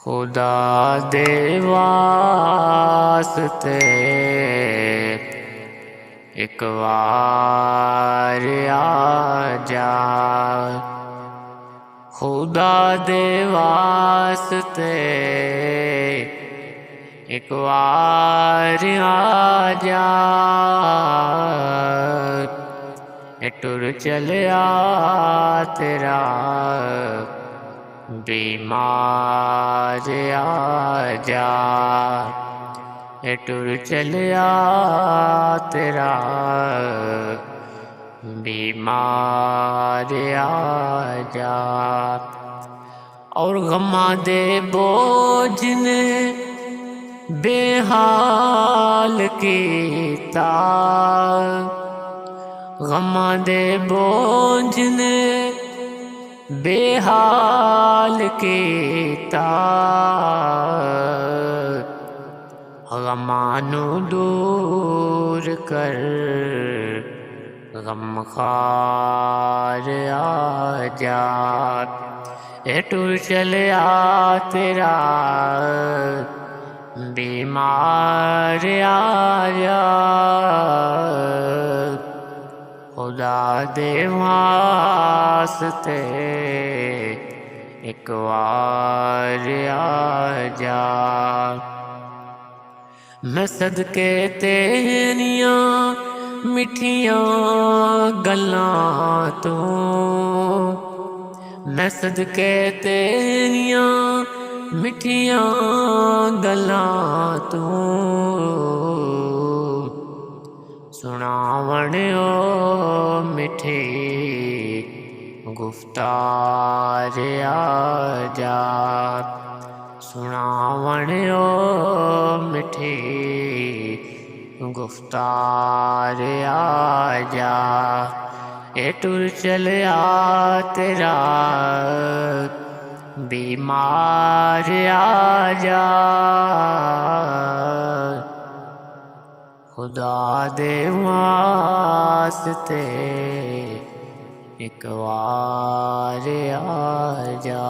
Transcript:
खुदा दे वास्ते एक बार आजा, खुदा दे वास्ते एक बार आजा। टुर चलिया तेरा बीमार आजा, टुर चलिया तेरा बीमार आजा। और गमा दे बोझ ने बेहाल कीता, गमा दे बोझ ने बेहाल कीता। गमानू दूर कर गमखार आजा, टुर चलिया तेरा बीमार आजा। खुदा दे वास्ते एक बार आजा। मैं सदके तेरियां मिठियां गल्लां तो, मैं सदके तेरियां मिठियां गल्लां तो सुनावण ओ मिठी गुफ्तार आजा, सुनावण ओ मिठी गुफ्तार आजा। टुर चलिया तेरा बीमार आजा। खुदा दे वास्ते एक बार आजा।